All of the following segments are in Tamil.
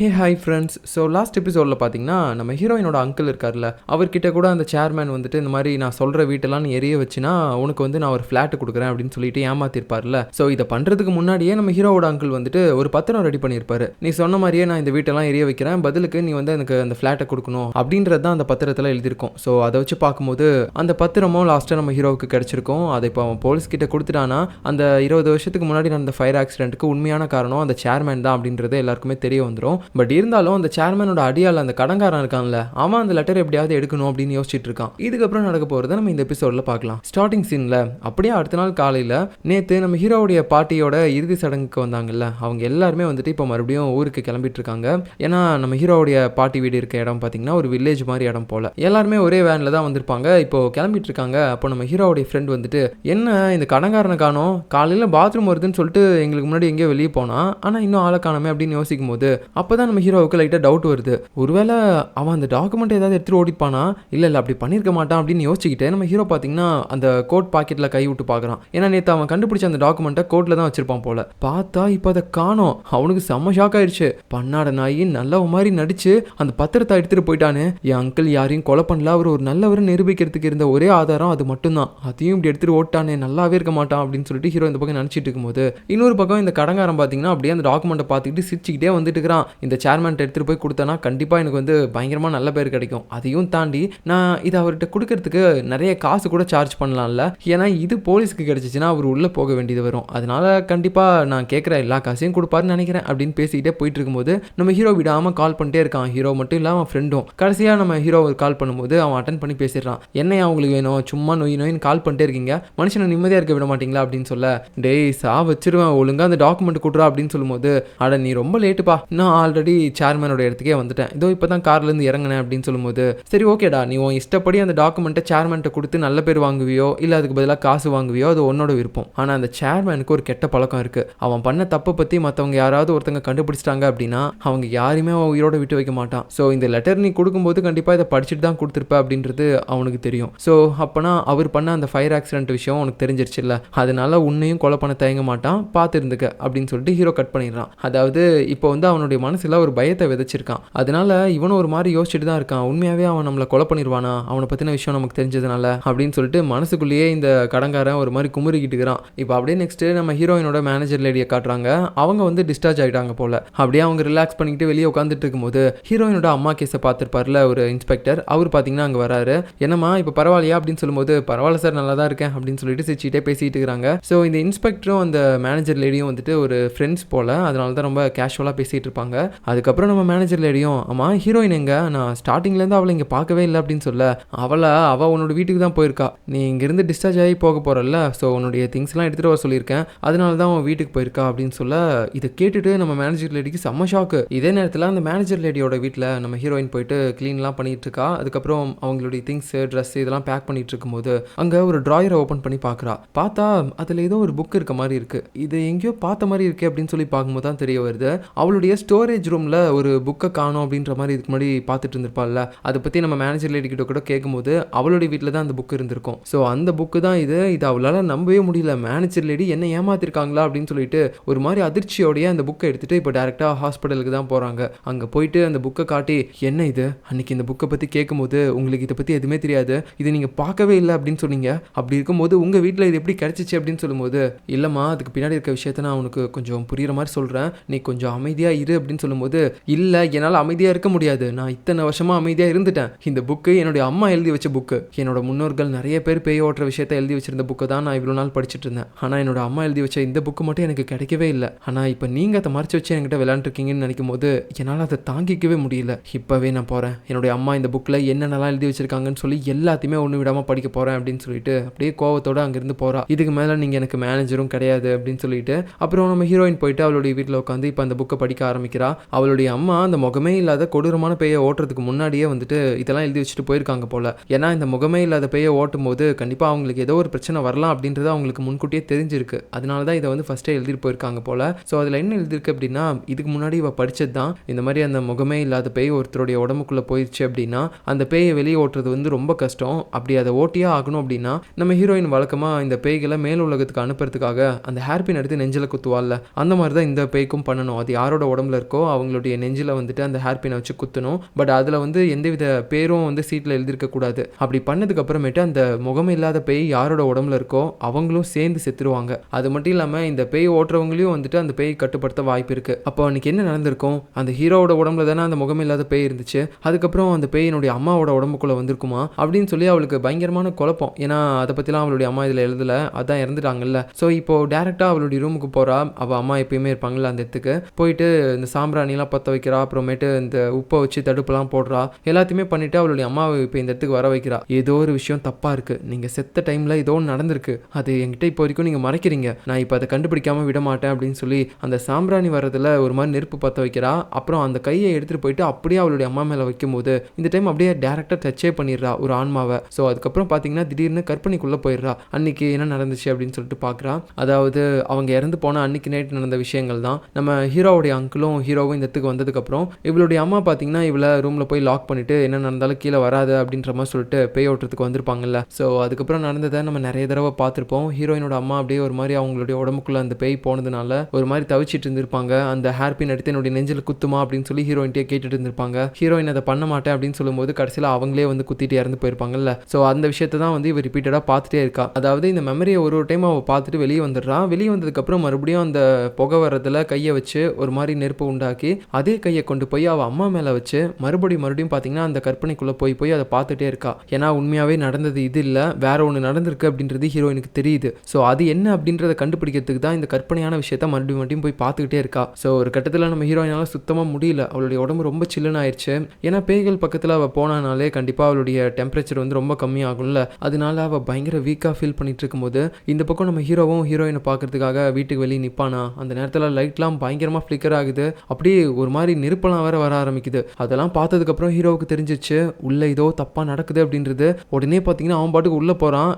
Hey hi friends. So last எபிசோடில் பார்த்தீங்கன்னா நம்ம ஹீரோயினோட அங்கிள் இருக்கார்ல, அவர்கிட்ட கூட அந்த சேர்மேன் வந்துட்டு இந்த மாதிரி நான் சொல்கிற வீட்டெல்லாம் நீ எரிய வச்சுனா உனக்கு வந்து நான் ஒரு ஃப்ளாட்டு கொடுக்குறேன் அப்படின்னு சொல்லிட்டு ஏமாத்திருப்பார்ல. ஸோ இதை பண்ணுறதுக்கு முன்னாடியே நம்ம ஹீரோவோட அங்கிள் வந்துட்டு ஒரு பத்திரம் ரெடி பண்ணியிருப்பாரு. நீ சொன்ன மாதிரியே நான் இந்த வீட்டெல்லாம் எரிய வைக்கிறேன், பதிலுக்கு நீ வந்து எனக்கு அந்த ஃப்ளாட்டை கொடுக்கணும் அப்படின்றது தான் அந்த பத்திரத்தில் எழுதியிருக்கும். ஸோ அதை வச்சு பார்க்கும்போது அந்த பத்திரமும் லாஸ்ட்டாக நம்ம ஹீரோவுக்கு கிடச்சிருக்கும். அதை இப்போ அவன் போலீஸ் கிட்ட கொடுத்துட்டானா அந்த 20 வருஷத்துக்கு முன்னாடி நடந்த ஃபயர் ஆக்சிடென்ட்டுக்கு உண்மையான காரணம் அந்த சேர்மேன் தான் அப்படின்றது எல்லாருக்குமே தெரிய வந்துடும். பட் இருந்தாலும் அந்த சேர்மனோட அடியால் அந்த கடங்காரன் இருக்கான்ல, அவன் அந்த லெட்டர் எப்படியாவது எடுக்கணும் அப்படின்னு யோசிச்சுட்டு இருக்கான். இதுக்கப்புறம் நடக்க போகிறத நம்ம இந்த எபிசோடில் பார்க்கலாம். ஸ்டார்டிங் சீனில் அப்படியே அடுத்த நாள் காலையில் நேற்று நம்ம ஹீரோவுடைய பாட்டியோட இறுதி சடங்குக்கு வந்தாங்கல்ல, அவங்க எல்லாருமே வந்துட்டு இப்போ மறுபடியும் ஊருக்கு கிளம்பிட்டு இருக்காங்க. ஏன்னா நம்ம ஹீரோவுடைய பாட்டி வீடு இருக்க இடம் பார்த்தீங்கன்னா ஒரு வில்லேஜ் மாதிரி இடம் போல. எல்லாருமே ஒரே வேனில் தான் வந்திருப்பாங்க. இப்போ கிளம்பிட்டு இருக்காங்க. அப்போ நம்ம ஹீரோவுடைய ஃப்ரெண்ட் வந்துட்டு, என்ன இந்த கடங்காரனை காணோம், காலையில் பாத்ரூம் வருதுன்னு சொல்லிட்டு எங்களுக்கு முன்னாடி எங்கேயோ வெளியே போனா, ஆனால் இன்னும் ஆளை காணாமே அப்படின்னு யோசிக்கும் போது அப்பதான் நம்ம ஹீரோவுக்கு லைட்டாக டவுட் வருது. ஒருவேளை அவன் அந்த டாக்குமெண்ட் ஏதாவது எடுத்துட்டு ஓடிப்பானா, இல்லை அப்படி பண்ணியிருக்க மாட்டான் அப்படின்னு யோசிச்சுக்கிட்டு நம்ம ஹீரோ பார்த்தீங்கன்னா அந்த கோட் பாக்கெட்டில் கை விட்டு பார்க்குறான். ஏன்னா நேற்று அவன் கண்டுபிடிச்ச அந்த டாக்குமெண்ட்டை கோட்டில் தான் வச்சிருப்பான் போல. பார்த்தா இப்போ அதை காணோம். அவனுக்கு செம்ம ஷாக் ஆயிடுச்சு. பண்ணாட நாயி நல்ல மாதிரி நடிச்சு அந்த பத்திரத்தை எடுத்துட்டு போயிட்டானே. என் அங்கிள் யாரையும் கொலை பண்ணல, அவர் ஒரு நல்லவர் நிரூபிக்கிறதுக்கு இருந்த ஒரே ஆதாரம் அது மட்டும்தான், அதையும் இப்படி எடுத்துட்டு ஓட்டானே, நல்லாவே இருக்க மாட்டான் அப்படின்னு சொல்லிட்டு ஹீரோ இந்த பக்கம் நினச்சிட்டு இருக்கும்போது இன்னொரு பக்கம் இந்த கடங்காரன் பார்த்தீங்கன்னா அப்படியே அந்த டாக்குமெண்ட்டை பார்த்துக்கிட்டு சிரிச்சுக்கிட்டே வந்துட்டு இருக்கிறான். இந்த சேர்மேன் எடுத்துகிட்டு போய் கொடுத்தனா கண்டிப்பாக எனக்கு வந்து பயங்கரமாக நல்ல பேர் கிடைக்கும். அதையும் தாண்டி நான் இதை அவர்கிட்ட கொடுக்கறதுக்கு நிறைய காசு கூட சார்ஜ் பண்ணலாம்ல, ஏன்னா இது போலீஸ்க்கு கிடைச்சிச்சுன்னா அவர் உள்ளே போக வேண்டியது வரும். அதனால கண்டிப்பாக நான் கேட்குற எல்லா காசையும் கொடுப்பாருன்னு நினைக்கிறேன் அப்படின்னு பேசிக்கிட்டே போயிட்டு இருக்கும்போது நம்ம ஹீரோ விடாமல் கால் பண்ணிட்டே இருக்கான். ஹீரோ மட்டும் இல்லாமல் அவன் ஃப்ரெண்டும். கடைசியாக நம்ம ஹீரோ கால் பண்ணும்போது அவன் அட்டன் பண்ணி பேசிடுறான். என்னையா அவங்களுக்கு வேணும், சும்மா நோயின்னு கால் பண்ணிட்டே இருக்கீங்க, மனுஷனை நிம்மதியாக இருக்க விட மாட்டீங்களா அப்படின்னு சொல்ல, டேய் சா வச்சிருவேன், ஒழுங்காக அந்த டாக்குமெண்ட் கொடுறா அப்படின்னு சொல்லும்போது, அட நீ ரொம்ப லேட்டுப்பா, நான் ஆல்ரெடி சேர்மனோட இடத்துக்கே வந்துட்டேன், இதோ இப்போ தான் கார்லேருந்து இறங்கினேன் அப்படின்னு சொல்லும்போது, சரி ஓகேடா, நீ உன் இஷ்டப்படி அந்த டாக்குமெண்ட்டை சேர்மன்ட்ட கொடுத்து நல்ல பேர் வாங்குவியோ இல்லை அதுக்கு பதிலாக காசு வாங்குவியோ அது உன்னோட விருப்பம். ஆனால் அந்த சேர்மனுக்கு ஒரு கெட்ட பழக்கம் இருக்குது. அவன் பண்ண தப்பை பற்றி மற்றவங்க யாராவது ஒருத்தங்க கண்டுபிடிச்சிட்டாங்க அப்படின்னா அவங்க யாரையுமே அவன் உயிரோட விட்டு வைக்க மாட்டான். ஸோ இந்த லெட்டர் நீ கொடுக்கும்போது கண்டிப்பாக இதை படிச்சுட்டு தான் கொடுத்துருப்ப அப்படின்றது அவனுக்கு தெரியும். ஸோ அப்போனா அவர் பண்ண அந்த ஃபயர் ஆக்சிடென்ட் விஷயம் உனக்கு தெரிஞ்சிருச்சு இல்லை, அதனால உன்னையும் கொலை பண்ண தயங்க மாட்டான், பார்த்து இருந்துக்க அப்படின்னு சொல்லிட்டு ஹீரோ கட் பண்ணிடுறான். அதாவது இப்போ வந்து அவனுடைய மனசில் ஒரு பயத்தை விதைச்சிருக்கான். அதனால இவனும் ஒரு மாதிரி யோசிச்சுட்டு தான் இருக்கான். உண்மையாகவே அவன் நம்மளை கொலை பண்ணிடுவானா அவனை பற்றின விஷயம் நமக்கு தெரிஞ்சதுனால அப்படின்னு சொல்லிட்டு மனசுக்குள்ளேயே இந்த கடங்காரன் ஒரு மாதிரி குமுறிக்கிட்டு இருக்கிறான். இப்போ அப்படியே நெக்ஸ்ட் நம்ம ஹீரோயினோட மேனேஜர் லேடியை காட்டுறாங்க. அவங்க வந்து டிஸ்சார்ஜ் ஆகிட்டாங்க போல. அப்படியே அவங்க ரிலாக்ஸ் பண்ணிக்கிட்டு வெளியே உட்காந்துட்டு இருக்கும்போது ஹீரோயினோட அம்மா கேஸை பார்த்துருப்பார்ல ஒரு இன்ஸ்பெக்டர், அவர் பார்த்தீங்கன்னா அங்கே வராரு. என்னம்மா இப்போ பரவாயில்லையா அப்படின்னு சொல்லும்போது, பரவாயில்ல சார் நல்லா தான் இருக்கேன் அப்படின்னு சொல்லிட்டு சிரிச்சிட்டே பேசிட்டு இருக்கிறாங்க. ஸோ இந்த இன்ஸ்பெக்டரும் அந்த மேனேஜர் லேடியும் வந்துட்டு ஒரு ஃப்ரெண்ட்ஸ் போல, அதனால தான் ரொம்ப கேஷுவலாக பேசிகிட்டு இருப்பாங்க. அதுக்கப்புறம் நம்ம மேனேஜர் லேடியும், அம்மா ஹீரோயின் எங்க, நான் ஸ்டார்டிங்லேருந்து அவளை இங்கே பார்க்கவே இல்லை அப்படின்னு சொல்ல, அவள் உன்னோட வீட்டுக்கு தான் போயிருக்கா, நீ இங்கேருந்து டிஸ்சார்ஜ் ஆகி போக போகிறல்ல, ஸோ உன்னுடைய திங்ஸ்லாம் எடுத்துகிட்டு வர சொல்லியிருக்கேன், அதனால தான் அவன் வீட்டுக்கு போயிருக்கா அப்படின்னு சொல்ல, இதை கேட்டுட்டு நம்ம மேனேஜர் லேடிக்கு செம்ம ஷாக்கு. இதே நேரத்தில் அந்த மேனேஜர் லேடியோட வீட்டில் நம்ம ஹீரோயின் போயிட்டு க்ளீன்லாம் பண்ணிட்டு இருக்கா. அதுக்கப்புறம் அவங்களுடைய திங்ஸ் ட்ரெஸ் இதெல்லாம் பேக் பண்ணிட்டு இருக்கும்போது அங்கே ஒரு ட்ராயரை ஓப்பன் பண்ணி பார்க்குறா. பார்த்தா அதில் ஏதோ ஒரு புக் இருக்க மாதிரி இருக்குது. இது எங்கேயோ பார்த்த மாதிரி இருக்குது அப்படின்னு சொல்லி பார்க்கும்போது தான் தெரிய வருது அவளுடைய ஸ்டோரேஜ் ரூமில் ஒரு புக்கை காணோம் அப்படின்ற மாதிரி இதுக்கு முன்னாடி பார்த்துட்டு இருந்திருப்பாள்ல. அதை பற்றி நம்ம மேனேஜர் லேடி கிட்ட கூட கேட்கும்போது அவளுடைய வீட்டில் தான் அந்த புக் இருந்திருக்கும். ஸோ அந்த புக்கு தான் இது அவளால் நம்பவே முடியல. மேனேஜர் லேடி என்ன ஏமாத்திருக்காங்களா அப்படின்னு சொல்லிட்டு ஒரு மாதிரி அதிர்ச்சியோடைய அந்த புக்கை எடுத்துகிட்டு இப்போ டேரெக்டாக ஹாஸ்பிட்டலுக்கு தான் போகிறாங்க. அங்கே போயிட்டு அந்த புக்கை காட்டி, என்ன இது, அன்றைக்கி இந்த புக்கை பற்றி கேட்கும்போது உங்களுக்கு இதை பற்றி எதுவுமே தெரியாது, இது நீங்கள் பார்க்கவே இல்லை அப்படின்னு சொன்னீங்க, அப்படி இருக்கும்போது உங்கள் வீட்டில் இது எப்படி கிடச்சிச்சு அப்படின்னு சொல்லும்போது, இல்லைம்மா அதுக்கு பின்னாடி இருக்க விஷயத்த நான் உனக்கு கொஞ்சம் புரிகிற மாதிரி சொல்கிறேன், நீ கொஞ்சம் அமைதியாக இரு அப்படின்னு சொல்லும்போது, இல்லை என்னால் அமைதியாக இருக்க முடியாது, நான் இத்தனை வருஷமாக அமைதியாக இருந்துட்டேன், இந்த புக்கு என்னுடைய அம்மா எழுதி வச்ச புக்கு, என்னோட முன்னோர்கள் நிறைய பேர் பேய் ஓட்டுற விஷயத்தை எழுதி வச்சிருந்த புக்கை தான் நான் இவ்வளோ நாள் படிச்சுட்டு இருந்தேன். ஆனால் என்னோட அம்மா எழுதி வச்ச இந்த புக்கு மட்டும் எனக்கு கிடைக்கவே இல்லை. ஆனால் இப்போ நீங்கள் அதை மறைச்சு வச்சு என்கிட்ட விளையாண்டுருக்கீங்கன்னு நினைக்கும் போது என்னால் அதை தாங்கிக்கவே முடியல. இப்போவே நான் போகிறேன், என்னுடைய அம்மா இந்த புக்கில் என்னென்னலாம் எழுதி வச்சிருக்காங்கன்னு சொல்லி எல்லாத்தையுமே ஒன்று விடாமல் படிக்க போகிறேன் அப்படின்னு சொல்லிட்டு அப்படியே கோவத்தோடு அங்கேருந்து போகிறா. இதுக்கு மேலே நீங்கள் எனக்கு மேனேஜரும் கிடையாது அப்படின்னு சொல்லிட்டு அப்புறம் நம்ம ஹீரோயின் போயிட்டு அவளுடைய வீட்டில் உட்காந்து இப்போ அந்த புக்கை படிக்க ஆரம்பிக்கிறா. அவளுடைய அம்மா அந்த முகமே இல்லாத கொடூரமான பேயை ஓட்டுறதுக்கு முன்னாடியே வந்துட்டு இதெல்லாம் எழுதி வச்சுட்டு போயிருக்காங்க போல. ஏன்னா இந்த முகமே இல்லாத பேயை ஓட்டும் போது கண்டிப்பாக அவங்களுக்கு ஏதோ ஒரு பிரச்சனை வரலாம் அப்படின்றது அவங்களுக்கு முன்கூட்டியே தெரிஞ்சிருக்கு. அதனால தான் இதை வந்து ஃபஸ்ட்டே எழுதிட்டு போயிருக்காங்க போல. ஸோ அதில் என்ன எழுதிருக்கு அப்படின்னா, இதுக்கு முன்னாடி இவ படித்தது தான், இந்த மாதிரி அந்த முகமே இல்லாத பேய் ஒருத்தருடைய உடம்புக்குள்ளே போயிடுச்சு அப்படின்னா அந்த பேயை வெளியே ஓட்டுறது வந்து ரொம்ப கஷ்டம். அப்படி அதை ஓட்டியே ஆகணும் அப்படின்னா நம்ம ஹீரோயின் வழக்கமாக இந்த பேய்களை மேல் உலகத்துக்கு அனுப்புறதுக்காக அந்த ஹேர்பின் எடுத்து நெஞ்சில் குத்துவாள்ல, அந்த மாதிரி தான் இந்த பேய்க்கும் பண்ணணும். அது யாரோட உடம்புல இருக்கோ அவங்களுடைய நெஞ்சில் வந்துட்டு அந்த ஹேர் பினை வச்சு குத்தணும். பட் அதில் வந்து எந்தவித பேரும் வந்து சீட்டில் எழுதியிருக்க கூடாது. அப்படி பண்ணதுக்கு அப்புறமேட்டு அந்த முகம் இல்லாத பேய் யாரோட உடம்புல இருக்கோ அவங்களும் சேர்ந்து செத்துருவாங்க. அது மட்டும் இல்லாமல் இந்த பேய் ஓட்டுறவங்களையும் வந்துட்டு அந்த பேய் கட்டுப்படுத்த வாய்ப்பு இருக்கு. அப்போ அன்னைக்கு என்ன நடந்திருக்கும்? அந்த ஹீரோவோட உடம்புல தானே அந்த முகம் இல்லாத பேய் இருந்துச்சு. அதுக்கப்புறம் அந்த பேயினுடைய அம்மாவோட உடம்புக்குள்ள வந்திருக்குமா அப்படின்னு சொல்லி அவளுக்கு பயங்கரமான குழப்பம். ஏன்னா அதை பற்றிலாம் அவளுடைய அம்மா இதில் எழுதலை, அதான் இறந்துட்டாங்கல்ல. ஸோ இப்போ டேரெக்டாக அவளுடைய ரூமுக்கு போகிறா. அவள் அம்மா எப்பயுமே இருப்பாங்கல்ல அந்த இடத்துக்கு போயிட்டு இந்த சாம்பிராணிலாம் பற்ற வைக்கிறா. அப்புறமேட்டு இந்த உப்பை வச்சு தடுப்புலாம் போடுறா. எல்லாத்தையுமே பண்ணிட்டு அவளுடைய அம்மாவை இப்போ இந்த இடத்துக்கு வர வைக்கிறா. ஏதோ ஒரு விஷயம் தப்பாக இருக்குது, நீங்கள் செத்த டைமில் ஏதோ ஒன்று நடந்திருக்கு, அது என்கிட்ட இப்போ வரைக்கும் நீங்கள் மறைக்கிறீங்க, நான் இப்போ அதை கண்டுபிடிக்காமல் விட மாட்டேன் அப்படின்னு சொல்லி அந்த சாம்பிராணி வரதில் ஒரு மாதிரி நெருப்பு பற்ற வைக்கிறா. அப்புறம் அந்த கையை எடுத்துகிட்டு போயிட்டு அப்படியே அவளுடைய அம்மா மேலே வைக்கும்போது இந்த டைம் அப்படியே டேரெக்டாக டச்சே பண்ணிடுறா ஒரு ஆன்மாவை. ஸோ அதுக்கப்புறம் பார்த்தீங்கன்னா திடீர்னு கற்பனைக்குள்ளே போயிடுறா. அன்னைக்கு என்ன நடந்துச்சு அப்படின்னு சொல்லிட்டு பார்க்குறா. அதாவது அவங்க இறந்து போன அன்னைக்கு நைட் நடந்த விஷயங்கள் தான். நம்ம ஹீரோவுடைய அங்கிளும் ஹீரோவும் இந்த இடத்துக்கு வந்ததுக்கப்புறம் இவளுடைய அம்மா பார்த்தீங்கன்னா இவளை ரூமில் போய் லாக் பண்ணிட்டு என்ன நடந்தாலும் கீழே வராது அப்படின்ற மாதிரி சொல்லிட்டு பேய் ஓட்டுறதுக்கு வந்திருப்பாங்கல்ல. ஸோ அதுக்கப்புறம் நடந்ததை நம்ம நிறைய தடவை பார்த்துருப்போம். ஹீரோயினோட அம்மா அப்படியே ஒரு மாதிரி அவங்களுடைய உடம்புக்குள்ள அந்த பேய் போனதுனால ஒரு மாதிரி தவிச்சிட்டு இருந்திருப்பாங்க. அந்த ஹேர் பின் எடுத்து என்னுடைய நெஞ்சில் குத்துமா அப்படின்னு சொல்லி ஹீரோயின்ட்டே கேட்டுட்டு இருந்திருப்பாங்க. ஹீரோயின் அதை பண்ண மாட்டேன் அப்படின்னு சொல்லும்போது கடைசியில் அவங்களே வந்து குத்திட்டு இறந்து போயிருப்பாங்கல்ல. ஸோ அந்த விஷயத்தை தான் வந்து இவர் ரிப்பீட்டடாக பார்த்துட்டே இருக்கா. அதாவது இந்த மெமரியை ஒரு டைம் அவள் பார்த்துட்டு வெளியே வந்துடுறா. வெளியே வந்ததுக்கப்புறம் மறுபடியும் அந்த புகை வரதில் கையை வச்சு ஒரு மாதிரி நெருப்பு உண்டாக்கி அதே கையை கொண்டு போய் அவள் அம்மா மேலே வச்சு மறுபடியும் பார்த்தீங்கன்னா அந்த கற்பனைக்குள்ளே போய் அதை பார்த்துட்டே இருக்கா. ஏன்னா உண்மையாகவே நடந்தது இது இல்லை, வேற ஒன்று நடந்திருக்கு அப்படின்றது ஹீரோயினுக்கு தெரியுது. ஸோ அது என்ன அப்படின்றத கண்டுபிடிக்கிறதுக்கு தான் இந்த கற்பனையான விஷயத்த மறுபடியும் போய் பார்த்துக்கிட்டே இருக்கா. ஸோ ஒரு கட்டத்தில் நம்ம ஹீரோயினால சுத்தமாக முடியல. அவளுடைய உடம்பு ரொம்ப சில்லுன்னு ஆயிடுச்சு. ஏன்னா பேய்கள் பக்கத்தில் அவள் போனானாலே கண்டிப்பாக அவளுடைய டெம்பரேச்சர் வந்து ரொம்ப கம்மியாகும்ல. அதனால அவள் பயங்கர வீக்காக ஃபீல் பண்ணிட்டு இருக்கும்போது இந்த பக்கம் நம்ம ஹீரோவும் ஹீரோயினை பார்க்கறதுக்காக வீட்டுக்கு வெளியே நிற்பானா. அந்த நேரத்தில் லைட்லாம் பயங்கரமாக ஃப்ளிக்கர் ஆகுது. அப்படியே ஒரு மாதிரி நெருப்பெல்லாம் வேற வர ஆரம்பிக்குது. அதெல்லாம் பார்த்ததுக்கப்புறம் ஹீரோவுக்கு தெரிஞ்சிச்சு உள்ள ஏதோ தப்பாக நடக்குது அப்படின்றது. உடனே பார்த்தீங்கன்னா அவன் பாட்டுக்கு உள்ளே போகிறான்.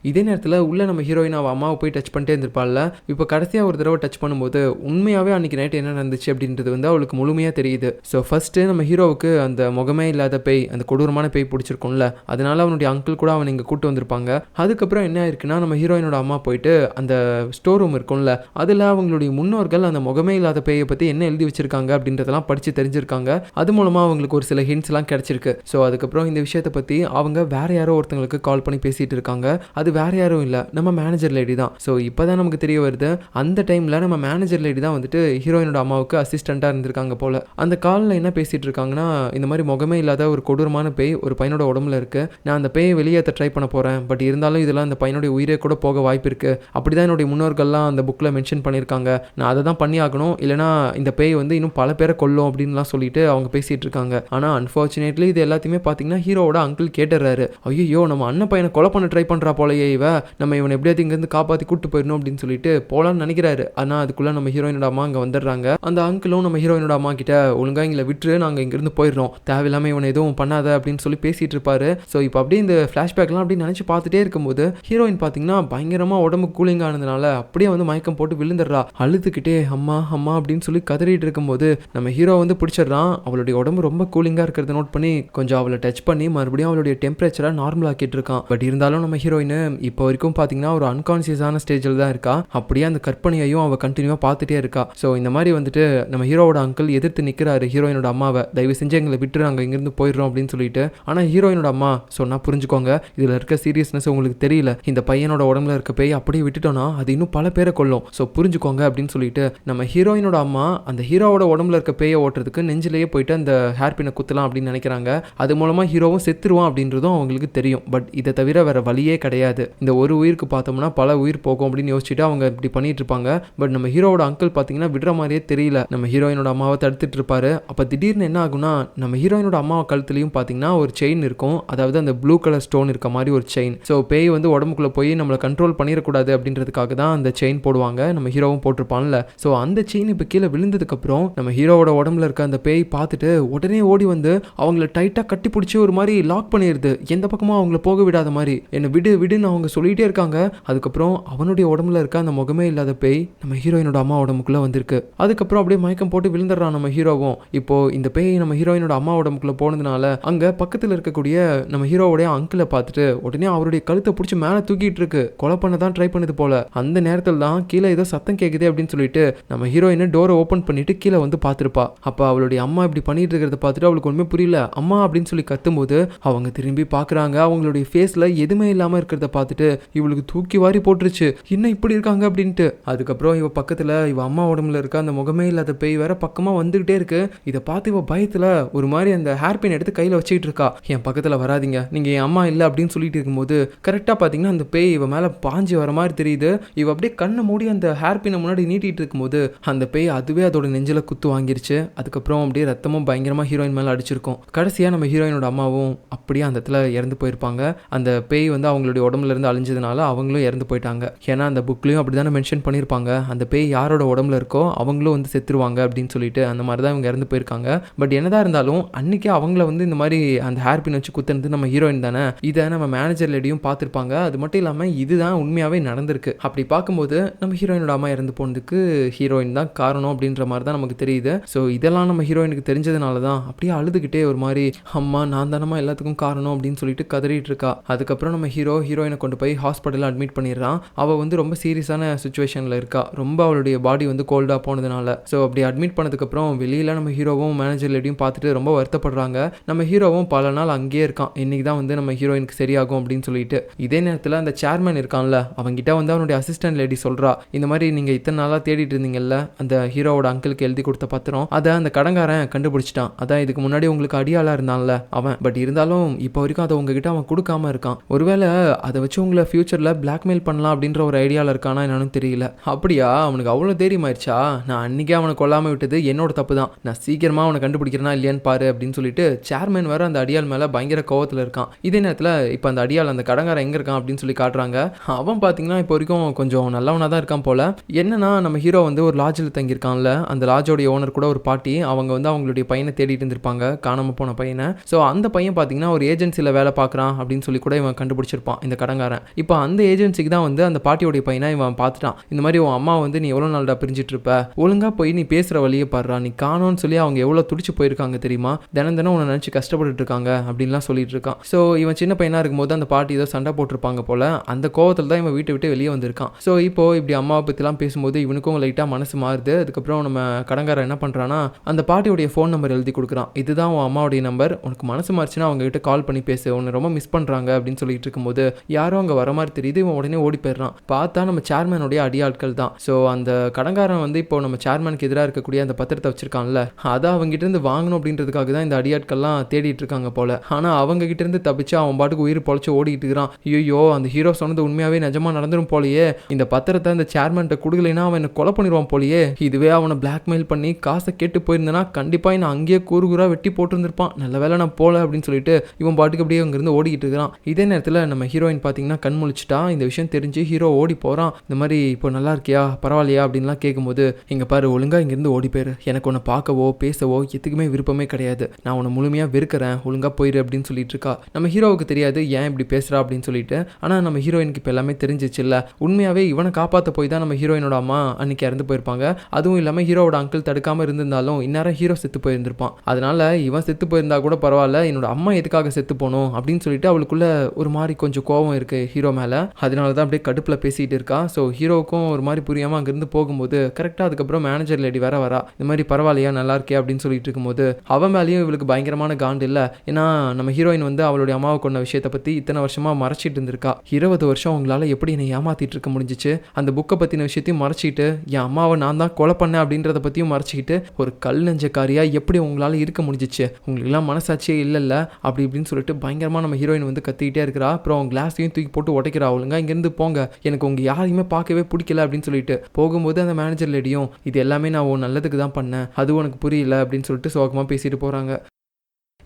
இதே நேரத்தில் உள்ள நம்ம ஹீரோயின் அவள் அம்மாவை போய் டச் பண்ணிட்டே இருந்திருப்பாள்ல. இப்போ கடைசியாக ஒரு தடவை டச் பண்ணும்போது உண்மையாகவே அன்றைக்கி நைட் என்ன நடந்துச்சு அப்படின்றது வந்து அவளுக்கு முழுமையாக தெரியுது. ஸோ ஃபஸ்ட்டு நம்ம ஹீரோவுக்கு அந்த முகமே இல்லாத பேய், அந்த கொடூரமான பேய் பிடிச்சிருக்கும்ல, அதனால அவனுடைய அங்கிள் கூட அவனை இங்கே கூப்பிட்டு வந்திருப்பாங்க. அதுக்கப்புறம் என்ன ஆயிருக்குன்னா நம்ம ஹீரோயினோட அம்மா போயிட்டு அந்த ஸ்டோர் ரூம் இருக்கும்ல, அதில் அவங்களுடைய முன்னோர்கள் அந்த முகமே இல்லாத பேயை பற்றி என்ன எழுதி வச்சிருக்காங்க அப்படின்றதெல்லாம் படித்து தெரிஞ்சிருக்காங்க. அது மூலமாக அவங்களுக்கு ஒரு சில ஹிண்ட்ஸ்லாம் கிடச்சிருக்கு. ஸோ அதுக்கப்புறம் இந்த விஷயத்தை பற்றி அவங்க வேற யாரோ ஒருத்தங்களுக்கு கால் பண்ணி பேசிகிட்டு இருக்காங்க. அது வேற யாரும் இல்லை, நம்ம மேனேஜர் லேடி தான். ஸோ இப்போ தான் நமக்கு தெரிய வருது அந்த டைமில் நம்ம மேனேஜர் லேடி தான் வந்துட்டு ஹீரோயினோட அம்மாவுக்கு அசிஸ்டண்ட்டாக இருந்திருக்காங்க போல. அந்த காலில் என்ன பேசிகிட்டு இருக்காங்கன்னா இந்த மாதிரி முகமே இல்லாத ஒரு கொடூரமான பேய் ஒரு பையனோட உடம்புல இருக்குது, நான் அந்த பேயை வெளியேற்ற ட்ரை பண்ண போகிறேன், பட் இருந்தாலும் இதெல்லாம் அந்த பையனுடைய உயிரே கூட போக வாய்ப்பு இருக்குது, அப்படி தான் என்னுடைய முன்னோர்கள்லாம் அந்த புக்கில் மென்ஷன் பண்ணியிருக்காங்க, நான் அதை தான் பண்ணி ஆகணும், இல்லைனா இந்த பேய் வந்து இன்னும் பல பேரை கொல்லும் அப்படின்லாம் சொல்லிட்டு அவங்க பேசிகிட்டு இருக்காங்க. ஆனால் அன்ஃபார்ச்சுனேட்லி இது எல்லாத்தையுமே பார்த்தீங்கன்னா ஹீரோவோட அங்கிள் கேட்டுறாரு. ஐயோ நம்ம அண்ணன் பையனை கொலை பண்ண ட்ரை பண்ணுறா போலயே இவ, நம்ம இவனை எப்படியாவது இங்கேருந்து காப்பாற்றி கூட்டு போயிடணும் அப்படின்னு சொல்லிட்டு போகலான்னு நினைக்கிறாரு. ஆனால் அதுக்குள்ளே நம்ம ஹீரோயினோட அம்மா அங்கே வந்துடுறாங்க. அந்த அங்கிளும் நம்ம ஹீரோயினோட அம்மா கிட்ட ஒழுங்காக எங்களை விட்டுரு, நாங்கள் இங்கேருந்து போயிடுறோம், தேவையில்லாமல் இவனை எதுவும் பண்ணாத அப்படின்னு சொல்லி பேசிகிட்டு இருப்பாரு. ஸோ இப்போ அப்படியே இந்த ஃப்ளாஷ்பேக்லாம் அப்படி நினச்சி பார்த்துட்டே இருக்கும்போது ஹீரோயின் பார்த்தீங்கன்னா பயங்கரமாக உடம்பு கூலிங் ஆனதுனால அப்படியே வந்து மயக்கம் போட்டு விழுந்துடுறா. அழுதுகிட்டே அம்மா அம்மா அப்படின்னு சொல்லி கதறிட்டு இருக்கும்போது நம்ம ஹீரோ வந்து பிடிச்சிடுறான். அவளுடைய உடம்பு ரொம்ப கூலிங்காக இருக்கிறத நோட் பண்ணி கொஞ்சம் அவளை டச் பண்ணி மறுபடியும் அவளுடைய டெம்பரேச்சரை நார்மல் ஆக்கிட்டு இருக்கான். பட் இருந்தாலும் நம்ம ஹீரோயின் இப்போ வரைக்கும் பார்த்தீங்கன்னா ஒரு அன்கான்சியஸான ஸ்டேஜில் தான் இருக்கா. அப்படியே அந்த கற்பனையையும் அவள் கண்டினியூவாக பார்த்துட்டே இருக்கா. ஸோ இந்த மாதிரி வந்துட்டு நம்ம ஹீரோவோட அங்கிள் எதிர்த்து நிற்கிறாரு ஹீரோயினோட அம்மாவை, தயவு செஞ்சு எங்களை விட்டுரு, அங்கே இங்கேருந்து போயிடுறோம் அப்படின்னு சொல்லிட்டு. ஆனால் ஹீரோயினோட அம்மா சொன்னால் புரிஞ்சுக்கோங்க, இதில் இருக்க சீரியஸ்னஸ் உங்களுக்கு தெரியல, இந்த பையனோட உடம்புல இருக்க பேய் அப்படியே விட்டுட்டோன்னா அது இன்னும் பல பேரை கொல்லும், ஸோ புரிஞ்சுக்கோங்க அப்படின்னு சொல்லிட்டு நம்ம ஹீரோயினோட அம்மா அந்த ஹீரோவோட உடம்புல இருக்க பேயை ஓட்டுறதுக்கு நெஞ்சிலேயே போயிட்டு அந்த ஹேர் பின்னை குத்தலாம் அப்படின்னு நினைக்கிறாங்க. அது மூலமாக ஹீரோவும் செத்துருவான் அப்படின்றதும் அவங்களுக்கு தெரியும். பட் இதை தவிர வேற வழியே கிடையாது, இந்த ஒரு உயிருக்கு பார்த்தோம்னா பல உயிர் போகும் அப்படின்னு யோசிச்சுட்டு அவங்க இப்படி பண்ணிட்டு இருப்பாங்க. பட் நம்ம ஹீரோவோட அங்கிள் பார்த்தீங்கன்னா விடுற மாதிரியே தெரியல, நம்ம ஹீரோயினோட அம்மாவை தடுத்துட்டு இருப்பாரு. அப்போ திடீர்னு என்ன ஆகும்னா நம்ம ஹீரோயினோட அம்மாவை கழுத்துலையும் பார்த்தீங்கன்னா ஒரு செயின் இருக்கும், அதாவது அந்த ப்ளூ கலர் ஸ்டோன் இருக்க மாதிரி ஒரு செயின். ஸோ பேய் வந்து உடம்புக்குள்ள போய் நம்மளை கண்ட்ரோல் பண்ணிடக்கூடாது அப்படின்றதுக்காக தான் அந்த செயின் போடுவாங்க, நம்ம ஹீரோவும் போட்டிருப்பான்ல. ஸோ அந்த செயின் இப்போ கீழே விழுந்ததுக்கப்புறம் நம்ம ஹீரோவோட உடம்புல இருக்க அந்த பேய் பார்த்துட்டு உடனே ஓடி வந்து அவங்கள டைட்டாக கட்டி பிடிச்சி ஒரு மாதிரி லாக் பண்ணிடுது, எந்த பக்கமும் அவங்கள போக விடாத மாதிரி, என்னை விடு விடுன்னு அப்படின்னு அவங்க சொல்லிகிட்டே இருக்காங்க. அதுக்கப்புறம் அவனுடைய உடம்புல இருக்க அந்த முகமே இல்லாத பேய் நம்ம ஹீரோயினோட அம்மா உடம்புக்குள்ளே வந்திருக்கு. அதுக்கப்புறம் அப்படியே மயக்கம் போட்டு விழுந்துடுறான் நம்ம ஹீரோவும். இப்போ இந்த பேய் நம்ம ஹீரோயினோட அம்மா உடம்புக்குள்ளே போனதுனால அங்கே பக்கத்தில் இருக்கக்கூடிய நம்ம ஹீரோவுடைய அங்கிளை பார்த்துட்டு உடனே அவருடைய கழுத்தை பிடிச்சி மேலே தூக்கிட்டு இருக்கு. கொலை பண்ண தான் ட்ரை பண்ணுது போல. அந்த நேரத்தில் தான் கீழே ஏதோ சத்தம் கேட்குது அப்படின்னு சொல்லிட்டு நம்ம ஹீரோயினை டோரை ஓப்பன் பண்ணிட்டு கீழே வந்து பார்த்துருப்பா. அப்போ அவளுடைய அம்மா இப்படி பண்ணிட்டு இருக்கிறத பார்த்துட்டு அவளுக்கு ஒன்றுமே புரியல. அம்மா அப்படின்னு சொல்லி கத்தும்போது அவங்க திரும்பி பார்க்குறாங்க. அவங்களுடைய ஃபேஸில் எதுவுமே இல்லாமல் இருக்கிறத பார்த்துட்டு இவளுக்கு தூக்கி வாரி போட்டுருச்சு. என்ன இப்படி இருக்காங்க அப்படின்ட்டு. அதுக்கப்புறம் இவ பக்கத்தில் இவ அம்மா உடம்புல இருக்க அந்த முகமே இல்லாத பேய் வேற பக்கமாக வந்துகிட்டே இருக்கு. இதை பார்த்து இவ பயத்தில் ஒரு மாதிரி அந்த ஹேர்பின் எடுத்து கையில் வச்சுக்கிட்டு இருக்கா. என் பக்கத்தில் வராதிங்க, நீங்கள் என் அம்மா இல்லை அப்படின்னு சொல்லிட்டு இருக்கும்போது கரெக்டாக பார்த்தீங்கன்னா அந்த பேய் இவ மேலே பாஞ்சு வர மாதிரி தெரியுது. இவ அப்படியே கண்ணை மூடி அந்த ஹேர்பினை முன்னாடி நீட்டிட்டு இருக்கும்போது அந்த பேய் அதுவே அதோட நெஞ்சில் குத்து வாங்கிருச்சு. அதுக்கப்புறம் அப்படியே ரத்தமும் பயங்கரமாக ஹீரோயின் மேலே அடிச்சிருக்கும். கடைசியாக நம்ம ஹீரோயினோட அம்மாவும் அப்படியே அந்த இடத்துல இறந்து போயிருப்பாங்க. அந்த பேய் வந்து அவங்களுடைய உடம்புல இருந்து அழிஞ்சதுனால அவங்களும் இறந்து போயிட்டாங்க. ஏன்னா அந்த புக்லையும் அப்படி தானே மென்ஷன் பண்ணியிருப்பாங்க, அந்த பேய் யாரோட உடம்புல இருக்கோ அவங்களும் வந்து செத்துருவாங்க அப்படின்னு சொல்லிட்டு. அந்த மாதிரி தான் இவங்க இறந்து போயிருக்காங்க. பட் என்னதான் இருந்தாலும் அன்னைக்கு அவங்கள வந்து இந்த மாதிரி அந்த ஹேர்பின் வச்சு குத்துனது நம்ம ஹீரோயின் தானே. இதை நம்ம மேனேஜர் லேடியும் பார்த்துருப்பாங்க. அது மட்டும் இல்லாமல் இதுதான் உண்மையாகவே நடந்திருக்கு. அப்படி பார்க்கும்போது நம்ம ஹீரோயினோட அம்மா இறந்து போனதுக்கு ஹீரோயின் தான் காரணம் அப்படின்ற மாதிரி தான் நமக்கு தெரியுது. ஸோ இதெல்லாம் நம்ம ஹீரோயினுக்கு தெரிஞ்சதுனால தான் அப்படியே அழுதுகிட்டே ஒரு மாதிரி அம்மா நான் தானம்மா எல்லாத்துக்கும் காரணம் அப்படின்னு சொல்லிட்டு கதறிட்டு இருக்கா. அதுக்கப்புறம் நம்ம ஹீரோயினை கொண்டு போய் ஹாஸ்பிட்டலில் அட்மிட் பண்ணிடுறான். அவள் வந்து ரொம்ப சீரியஸான சுச்சுவேஷனில் இருக்கா. ரொம்ப அவளுடைய பாடி வந்து கோல்டாக போனதுனால. ஸோ அப்படி அட்மிட் பண்ணதுக்கப்புறம் வெளியில் நம்ம ஹீரோவும் மேனேஜர் லேடியும் பார்த்துட்டு ரொம்ப வருத்தப்படுறாங்க. நம்ம ஹீரோவும் பல நாள் அங்கேயே இருக்கான். இன்னைக்கு தான் வந்து நம்ம ஹீரோயினுக்கு சரியாகும் அப்படின்னு சொல்லிட்டு. இதே நேரத்தில் அந்த சேர்மேன் இருக்கான்ல, அவங்ககிட்ட வந்து அவனுடைய அசிஸ்டன்ட் லேடி சொல்கிறா, இந்த மாதிரி நீங்கள் இத்தனை நாளாக தேடிட்டு இருந்தீங்கல்ல அந்த ஹீரோவோட அங்கிளுக்கு எழுதி கொடுத்த பத்திரம், அதை அந்த கடங்காரன் கண்டுபிடிச்சிட்டான். அதான் இதுக்கு முன்னாடி உங்களுக்கு அடியாளாக இருந்தான்ல அவன். பட் இருந்தாலும் இப்போ வரைக்கும் அதை உங்ககிட்ட அவன் கொடுக்காம இருக்கான். ஒருவேளை அதை வச்சு உங்களை ஃபியூச்சரில் பிளாக்மெயில் பண்ணலாம் அப்படின்ற ஒரு ஐடியாவில் இருக்கானா என்னன்னு தெரியல. அப்படியா, அவனுக்கு அவ்வளோ தைரியமாயிருச்சா? நான் அன்றைக்கே அவனை கொல்லாமல் விட்டது என்னோட தப்பு தான். நான் சீக்கிரமாக அவனை கண்டுபிடிக்கிறேனா இல்லையான்னு பாரு அப்படின்னு சொல்லிட்டு சேர்மேன் வேற அந்த அடியாள் மேலே பயங்கர கோவத்தில் இருக்கான். இதே நேரத்தில் இப்போ அந்த அடியாள் அந்த கடங்காரன் எங்கே இருக்கான் அப்படின்னு சொல்லி காட்டுறாங்க. அவன் பார்த்தீங்கன்னா இப்போ வரைக்கும் கொஞ்சம் நல்லவனாக தான் இருக்கான் போல. என்னன்னா நம்ம ஹீரோ வந்து ஒரு லாட்ஜில் தங்கியிருக்கான்ல, அந்த லாட்ஜோடைய ஓனர் கூட ஒரு பாட்டி, அவங்க வந்து அவங்களுடைய பையனை தேடிட்டு இருந்திருப்பாங்க, காணாமல் போன பையனை. ஸோ அந்த பையன் பார்த்தீங்கன்னா ஒரு ஏஜென்சியில் வேலை பார்க்குறான் அப்படின்னு சொல்லி கூட இவன் கண்டுபிடிச்சிருப்பான் இந்த கடங்காரன். இப்போ அந்த ஏஜென்சிக்கு தான் வந்து அந்த பாட்டியோடைய பையனை இவன் பார்த்துட்டான். இந்த மாதிரி உன் அம்மா வந்து நீ எவ்வளோ நாள்டா பிரிஞ்சிட்டு இருப்ப, ஒழுங்காக போய் நீ பேசுகிற வழியே பாடுறா, நீ காணோன்னு சொல்லி அவங்க எவ்வளோ துடிச்சு போயிருக்காங்க தெரியுமா, தினம் தினம் உன்னை நினச்சி கஷ்டப்பட்டு இருக்காங்க அப்படின்லாம் சொல்லிட்டு இருக்கான். ஸோ இவன் சின்ன பையனாக இருக்கும்போது அந்த பாட்டி ஏதோ சண்டை போட்டிருப்பாங்க போல. அந்த கோவத்தில் தான் இவன் வீட்டை விட்டு வெளியே வந்திருக்கான். ஸோ இப்போ இப்படி அம்மாவை பற்றிலாம் பேசும்போது இவனுக்கும் லைட்டாக மனசு மாறுது. அதுக்கப்புறம் நம்ம கடங்காரன் என்ன பண்ணுறான்னா அந்த பாட்டியோடைய ஃபோன் நம்பர் எழுதி கொடுக்குறான். இதுதான் உன் அம்மாவுடைய நம்பர், உனக்கு மனசு மாறிச்சுன்னா அவங்க கிட்ட கால் பண்ணி பேசு, உன்னை ரொம்ப மிஸ் பண்ணுறாங்க அப்படின்னு சொல்லிட்டு இருக்கும்போது யாரும் அங்கே வர மாதிரி தெரியுது. இவன் உடனே ஓடி போயிடுறான். பார்த்தா நம்ம சேர்மேனுடைய அடியாட்கள் தான். ஸோ அந்த கடங்காரன் வந்து இப்போ நம்ம சேர்மேனுக்கு எதிராக இருக்கக்கூடிய அந்த பத்திரத்தை வச்சிருக்கான்ல, அதை அவங்ககிட்ட இருந்து வாங்கணும் அப்படின்றதுக்காக தான் இந்த அடியாட்கள்லாம் தேடிட்டு இருக்காங்க போல. ஆனால் அவங்க கிட்ட இருந்து தப்பிச்சு அவன் பாட்டுக்கு உயிர் பொழைச்சு ஓடிட்டு இருக்கிறான். ஐயோ, அந்த ஹீரோ சொன்னது உண்மையாவே நிஜமா நடந்துரும் போலயே, இந்த பத்திரத்தை இந்த சேர்மேன்ட்ட கொடுக்கலைன்னா அவன் என்ன கொலை பண்ணிடுவான் போலயே, இதுவே அவனை பிளாக்மெயில் பண்ணி காசை கேட்டு போயிருந்தேன்னா கண்டிப்பா நான் அங்கேயே கூறுகுறா வெட்டி போட்டுருந்துருப்பான், நல்ல வேலை நான் போல அப்படின்னு சொல்லிட்டு இவன் பாட்டுக்கு அப்படியே அங்கிருந்து ஓடிக்கிட்டு இருக்கிறான். இதே நேரத்தில் நம்ம ஹீரோயின் பார்த்தீங்கன்னா கண் முழிச்சிட்டா. இந்த விஷயம் தெரிஞ்சு ஹீரோ ஓடி போகிறான். இந்த மாதிரி இப்போ நல்லா இருக்கியா, பரவாயில்லையா அப்படின்லாம் கேட்கும்போது, இங்கே பாரு ஒழுங்காக இங்கேருந்து ஓடி போயிரு, எனக்கு உன்னை பார்க்கவோ பேசவோ எதுக்குமே விருப்பமே கிடையாது, நான் உன்னை முழுமையாக வெறுக்கிறேன், ஒழுங்காக போயிரு அப்படின்னு சொல்லிட்டு இருக்கா. நம்ம ஹீரோவுக்கு தெரியாது ஏன் இப்படி பேசுகிறா அப்படின்னு சொல்லிட்டு. ஆனால் நம்ம ஹீரோயினுக்கு இப்போ எல்லாமே தெரிஞ்சிச்சு இல்லை, உண்மையாகவே இவனை காப்பாற்ற போய் தான் நம்ம ஹீரோயினோட அம்மா அன்னைக்கு இறந்து போயிருப்பாங்க. அதுவும் இல்லாமல் ஹீரோவோட அங்கிள் தடுக்காமல் இருந்திருந்தாலும் இந்நேரம் ஹீரோ செத்து போயிருந்திருப்பான். அதனால இவன் செத்து போயிருந்தா கூட பரவாயில்ல, என்னோட அம்மா எதுக்காக செத்து போகணும் அப்படின்னு சொல்லிட்டு அவளுக்குள்ள ஒரு மாதிரி கொஞ்சம் கோபம் இருக்கு ஹீரோ மேலே. அதனால தான் அப்படியே கடுப்பில் பேசிகிட்டு இருக்கா. ஸோ ஹீரோவுக்கும் ஒரு மாதிரி புரியாமல் அங்கேருந்து போகும்போது கரெக்டாக அதுக்கப்புறம் மேனேஜர் லேடி வேற வரா. இந்த மாதிரி பரவாயில்லையா நல்லா இருக்கே அப்படின்னு சொல்லிட்டு இருக்கும்போது அவன் மேலேயும் இவளுக்கு பயங்கரமான காண்டு இல்லை. ஏன்னா நம்ம ஹீரோயின் வந்து அவளுடைய அம்மாவை கொண்ட விஷயத்தை பற்றி இத்தனை வருஷமாக மறைச்சிட்டு இருந்திருக்கா. 20 வருஷம் உங்களால் எப்படி என்னை ஏமாத்திட்டு இருக்க முடிஞ்சிச்சு, அந்த புக்கை பற்றின விஷயத்தையும் மறைச்சிட்டு என் அம்மாவை நான் தான் கொலை பண்ணேன் அப்படின்றத பற்றியும் மறைச்சிக்கிட்டு ஒரு கல் நெஞ்சக்காரியாக எப்படி உங்களால் இருக்க முடிஞ்சிச்சு, உங்களுக்குலாம் மனசாட்சியே இல்லைல்ல அப்படி இப்படின்னு சொல்லிட்டு பயங்கரமாக நம்ம ஹீரோயின் வந்து கத்திக்கிட்டே இருக்கிறா. அப்புறம் கிளாஸையும் தூக்கி போட்டு உடைக்கிறா. ஒழுங்கா இங்கேருந்து போங்க, எனக்கு உங்கள் யாரையுமே பார்க்கவே பிடிக்கல அப்படின்னு சொல்லிட்டு போகும்போது அந்த மேனேஜர் லேடியும் இது எல்லாமே நான் உன் நல்லதுக்கு தான் பண்ணேன், அது உனக்கு புரியல அப்படின்னு சொல்லிட்டு சோகமாக பேசிட்டு போகிறாங்க.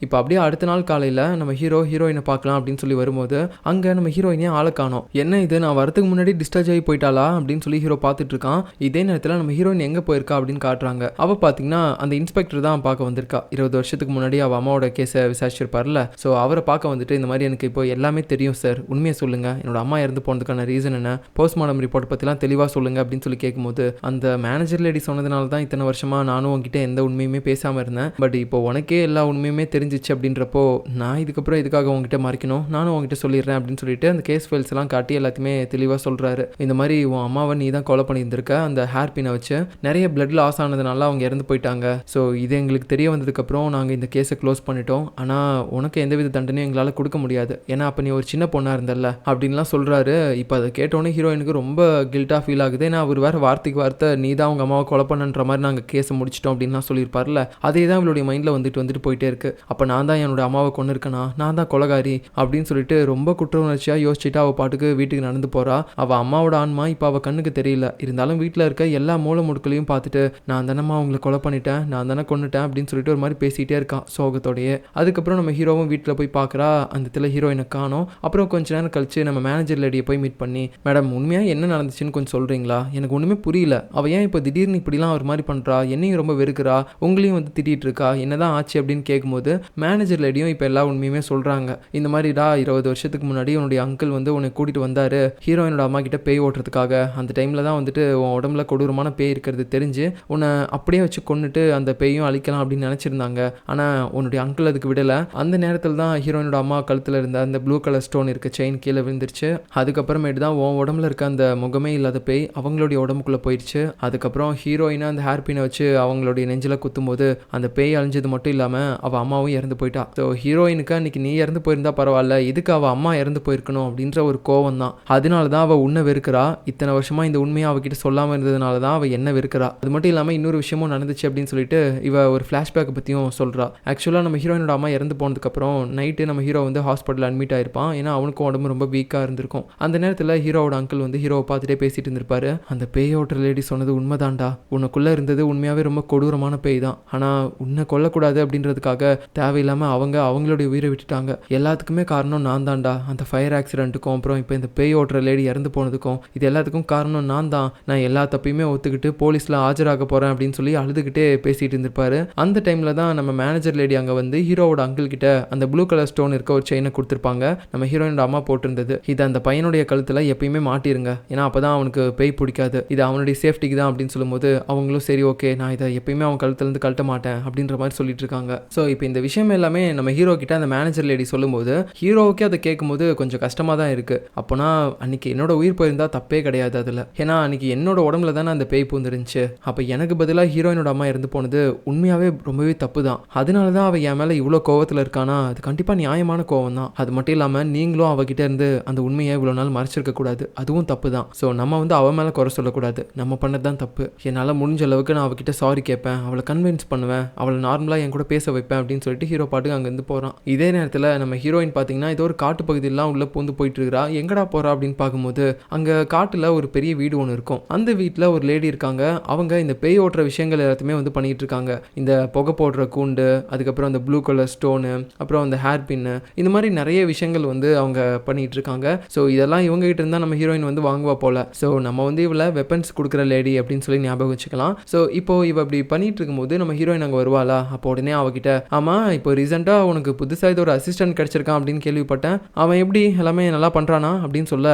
இப்போ அப்படியே அடுத்த நாள் காலையில் நம்ம ஹீரோயினை பார்க்கலாம் அப்படின்னு சொல்லி வரும்போது அங்கே நம்ம ஹீரோயினே ஆளை காணோம். என்ன இது, நான் வரதுக்கு முன்னாடி டிஸ்சார்ஜ் ஆகி போயிட்டாளா அப்படின்னு சொல்லி ஹீரோ பார்த்துட்டு இருக்கான். இதே நேரத்தில் நம்ம ஹீரோயின் எங்கே போயிருக்கா அப்படின்னு காட்டுறாங்க. அவள் பார்த்தீங்கன்னா அந்த இன்ஸ்பெக்டர் தான் பார்க்க வந்திருக்கா. 20 வருஷத்துக்கு முன்னாடி அவள் அம்மாவோட கேஸை விசாரிச்சிருப்பார்ல, ஸோ அவரை பார்க்க வந்துட்டு இந்த மாதிரி எனக்கு இப்போ எல்லாமே தெரியும் சார், உண்மையை சொல்லுங்க, என்னோட அம்மா இறந்து போனதுக்கான ரீசன் என்ன, போஸ்ட்மார்டம் ரிப்போர்ட் பற்றிலாம் தெளிவாக சொல்லுங்க அப்படின்னு சொல்லி கேட்கும்போது அந்த மேனேஜர் லேடி சொன்னதுனால தான் இத்தனை வருஷமா நானும் உங்ககிட்ட எந்த உண்மையுமே பேசாமல் இருந்தேன். பட் இப்போ உனக்கே எல்லா உண்மையுமே தெரிஞ்சிச்சு அப்படின்றப்போ நான் இதுக்கப்புறம் இதுக்காக உங்ககிட்ட மறைக்கணும், நானும் உங்ககிட்ட சொல்லிடுறேன் அப்படின்னு சொல்லிட்டு அந்த கேஸ் ஃபைல்ஸ் எல்லாம் காட்டி எல்லாத்தையுமே தெளிவாக சொல்றாரு. இந்த மாதிரி உன் அம்மாவை நீ தான் கொலை பண்ணியிருந்திருக்க, அந்த ஹேர் பினை வச்சு நிறைய பிளட் லாஸ் ஆனதுனால அவங்க இறந்து போயிட்டாங்க. ஸோ இது எங்களுக்கு தெரிய வந்ததுக்கப்புறம் நாங்கள் இந்த கேஸை க்ளோஸ் பண்ணிட்டோம். ஆனால் உனக்கு எந்தவித தண்டனையும் எங்களால் கொடுக்க முடியாது, ஏன்னா அப்போ நீ ஒரு சின்ன பொண்ணாக இருந்தல்ல அப்படின்லாம் சொல்கிறாரு. இப்போ அதை கேட்டோன்னே ஹீரோயினுக்கு ரொம்ப கில்ட்டாக ஃபீல் ஆகுது. ஏன்னா அவர் வேறு வார்த்தைக்கு வார்த்தை நீ தான் அவங்க அம்மாவை கொலை பண்ணுன்ற மாதிரி நாங்கள் கேஸை முடிச்சிட்டோம் அப்படின்லாம் சொல்லியிருப்பார்ல, அதே தான் இவளுடைய மைண்டில் வந்துட்டு போயிட்டே இருக்கு. அப்போ நான் தான் என்னோட அம்மாவை கொண்டு இருக்கேனா, நான் தான் கொலைகாரி அப்படின்னு சொல்லிட்டு ரொம்ப குற்ற உணர்ச்சியாக யோசிச்சுட்டு அவள் பாட்டுக்கு வீட்டுக்கு நடந்து போகிறா. அவள் அம்மாவோட ஆன்மா இப்போ அவள் கண்ணுக்கு தெரியல, இருந்தாலும் வீட்டில் இருக்க எல்லா மூல முடுக்களையும் பார்த்துட்டு நான் தானம்மா அவங்களை கொலை பண்ணிட்டேன், நான் தானே கொண்டுட்டேன் அப்படின்னு சொல்லிட்டு ஒரு மாதிரி பேசிகிட்டே இருக்கான் சோகத்தோடையே. அதுக்கப்புறம் நம்ம ஹீரோவும் வீட்டில் போய் பார்க்குறா. அந்த இடத்துல ஹீரோயினை காணோம். அப்புறம் கொஞ்ச நேரம் கழிச்சு நம்ம மேனேஜர் லேடியை போய் மீட் பண்ணி, மேடம் உண்மையாக என்ன நடந்துச்சுன்னு கொஞ்சம் சொல்கிறீங்களா, எனக்கு ஒன்றுமே புரியல, அவள் ஏன் இப்போ திடீர்னு இப்படிலாம் ஒரு மாதிரி பண்ணுறா, என்னையும் ரொம்ப வெறுக்கிறா, உங்களையும் வந்து திட்டிகிட்டு இருக்கா, என்னதான் ஆச்சு அப்படின்னு கேட்கும்போது மேனேஜர் லேடியும் இப்போ எல்லா உண்மையுமே சொல்கிறாங்க. இந்த மாதிரிடா 20 வருஷத்துக்கு முன்னாடி உன்னுடைய அங்கிள் வந்து உன்னை கூட்டிகிட்டு வந்தார் ஹீரோயினோட அம்மா கிட்ட பேய் ஓட்டுறதுக்காக. அந்த டைமில் தான் வந்துட்டு உன் உடம்புல கொடூரமான பேய் இருக்கிறது தெரிஞ்சு உன்னை அப்படியே வச்சு கொண்டுட்டு அந்த பேயும் அழிக்கலாம் அப்படின்னு நினச்சிருந்தாங்க. ஆனால் உன்னுடைய அங்கிள் அதுக்கு விடலை. அந்த நேரத்தில் தான் ஹீரோயினோட அம்மா கழுத்தில் இருந்த அந்த ப்ளூ கலர் ஸ்டோன் இருக்க செயின் கீழே விழுந்துருச்சு. அதுக்கப்புறமேட்டு தான் உன் உடம்புல இருக்க அந்த முகமே இல்லாத பேய் அவங்களுடைய உடம்புக்குள்ளே போயிடுச்சு. அதுக்கப்புறம் ஹீரோயினை அந்த ஹேர் பினை வச்சு அவங்களுடைய நெஞ்சில் குத்தும் போது அந்த பேய் அழிஞ்சது மட்டும் இல்லாமல் அவள் அம்மாவும் இறந்து போயிட்டா. ஸோ ஹீரோயினுக்கு அன்னைக்கு நீ இறந்து போயிருந்தா பரவாயில்ல, இதுக்கு அவள் அம்மா இறந்து போயிருக்கணும் அப்படின்ற ஒரு கோவம் தான். அதனால தான் அவள் உன்னை வெறுக்கிறா. இத்தனை வருஷமா இந்த உண்மையை அவகிட்ட சொல்லாமல் இருந்ததுனால தான் அவள் என்ன வெறுக்கிறா. அது மட்டும் இல்லாமல் இன்னொரு விஷயமும் நடந்துச்சு அப்படின்னு சொல்லிட்டு இவ ஒரு ஃப்ளாஷ்பேக்கை பற்றியும் சொல்கிறா. ஆக்சுவலாக நம்ம ஹீரோயினோட அம்மா இறந்து போனதுக்கப்புறம் நைட்டு நம்ம ஹீரோ வந்து ஹாஸ்பிட்டலில் அட்மிட் ஆயிருப்பான். ஏன்னா அவனுக்கும் உடம்பு ரொம்ப வீக்காக இருந்திருக்கும். அந்த நேரத்தில் ஹீரோவோட அங்கிள் வந்து ஹீரோவை பார்த்துட்டே பேசிட்டு இருந்திருப்பாரு. அந்த பேய் ஓட்டுற லேடி சொன்னது உண்மைதான்டா, உனக்குள்ளே இருந்தது உண்மையாகவே ரொம்ப கொடூரமான பேய் தான், ஆனால் உன்னை கொல்லக்கூடாது அப்படின்றதுக்காக தேவையில்லாமல் அவங்களுடைய உயிரை விட்டுட்டாங்க. எல்லாத்துக்குமே காரணம் நான் தான்டா. அந்த ஃபயர் ஆக்சிடென்ட்டுக்கும் அப்புறம் இப்போ இந்த பேய் ஓட்டுற லேடி இறந்து போனதுக்கும் இது எல்லாத்துக்கும் காரணம் நான் தான். நான் எல்லா தப்பையுமே ஒத்துக்கிட்டு போலீஸில் ஆஜராக போகிறேன் அப்படின்னு சொல்லி அழுதுகிட்டே பேசிகிட்டு இருந்திருப்பாரு. அந்த டைமில் தான் நம்ம மேனேஜர் லேடி அங்கே வந்து ஹீரோவோட அங்கிள் கிட்ட அந்த ப்ளூ கலர் ஸ்டோன் இருக்க ஒரு செயினை கொடுத்துருப்பாங்க. நம்ம ஹீரோயினோட அம்மா போட்டிருந்தது. இது அந்த பையனுடைய கழுத்தில் எப்பயுமே மாட்டிருங்க, ஏன்னா அப்போ தான் அவனுக்கு பேய் பிடிக்காது, இது அவனுடைய சேஃப்டிக்கு தான் அப்படின்னு சொல்லும்போது அவங்களும் சரி ஓகே, நான் இதை எப்பயுமே அவன் கழுத்துலேருந்து கழட்ட மாட்டேன் அப்படின்ற மாதிரி சொல்லிட்டு இருக்காங்க. ஸோ இப்போ இந்த விஷயம் எல்லாமே நம்ம ஹீரோ கிட்ட அந்த மேனேஜர் லேடி சொல்லும்போது ஹீரோவுக்கே அதை கேட்கும்போது கொஞ்சம் கஷ்டமாக தான் இருக்குது. அப்போனா அன்றைக்கி என்னோட உயிர் போயிருந்தா தப்பே கிடையாது அதில், ஏன்னா அன்றைக்கி என்னோட உடம்புல தானே அந்த பேய் பூந்துருந்துச்சு. அப்போ எனக்கு பதிலாக ஹீரோயினோட அம்மா இறந்து போனது உண்மையாகவே ரொம்பவே தப்பு தான். அதனால தான் அவள் என் மேலே இவ்வளோ கோவத்தில் இருக்கானா, அது கண்டிப்பாக நியாயமான கோவம் தான். அது மட்டும் இல்லாமல் நீங்களும் அவகிட்ட இருந்து அந்த உண்மையை இவ்வளோ நாள் மறைச்சிருக்க கூடாது, அதுவும் தப்பு தான். ஸோ நம்ம வந்து அவன் மேலே குறை சொல்லக்கூடாது, நம்ம பண்ணது தான் தப்பு. என்னால் முடிஞ்ச அளவுக்கு நான் அவகிட்ட சாரி கேட்பேன், அவளை கன்வின்ஸ் பண்ணுவேன், அவளை நார்மலாக என் கூட பேச வைப்பேன் அப்படின்னு சொல்லிட்டு ஹீரோ பாட்டுக்கு அங்கேருந்து போகிறான். இதே நேரத்தில் நம்ம ஹீரோயின் பார்த்தீங்கன்னா ஏதோ ஒரு காட்டு பகுதியெல்லாம் உள்ளே பூந்து போயிட்டு இருக்கிறா. எங்கடா போகிறா அப்படின்னு பார்க்கும்போது அங்கே காட்டில் ஒரு பெரிய வீடு ஒன்று இருக்கும். அந்த வீட்டில் ஒரு லேடி இருக்காங்க. அவங்க இந்த பேய் ஓட்டுற விஷயங்கள் எல்லாத்தையுமே வந்து பண்ணிட்டு இருக்காங்க. இந்த புகை போடுற கூண்டு, அதுக்கப்புறம் அந்த ப்ளூ கலர் ஸ்டோனு, அப்புறம் அந்த ஹேர் பின்னு, இந்த மாதிரி நிறைய விஷயங்கள் வந்து அவங்க பண்ணிட்டு இருக்காங்க. ஸோ இதெல்லாம் இவங்க கிட்ட இருந்தால் நம்ம ஹீரோயின் வந்து வாங்குவா போல. ஸோ நம்ம வந்து இவளை வெப்பன்ஸ் கொடுக்குற லேடி அப்படின்னு சொல்லி ஞாபகம் வச்சுக்கலாம். ஸோ இப்போ இவ அப்படி பண்ணிட்டு இருக்கும்போது நம்ம ஹீரோயின் அங்கே வருவாளா, அப்போ உடனே அவகிட்ட ஆமாம் இப்போ ரீசெண்டாக உனக்கு புதுசாக இது ஒரு அசிஸ்டன்ட் கிடச்சிருக்கான் அப்படின்னு கேள்விப்பட்டேன், அவன் எப்படி எல்லாமே நல்லா பண்ணுறானா அப்படின்னு சொல்ல,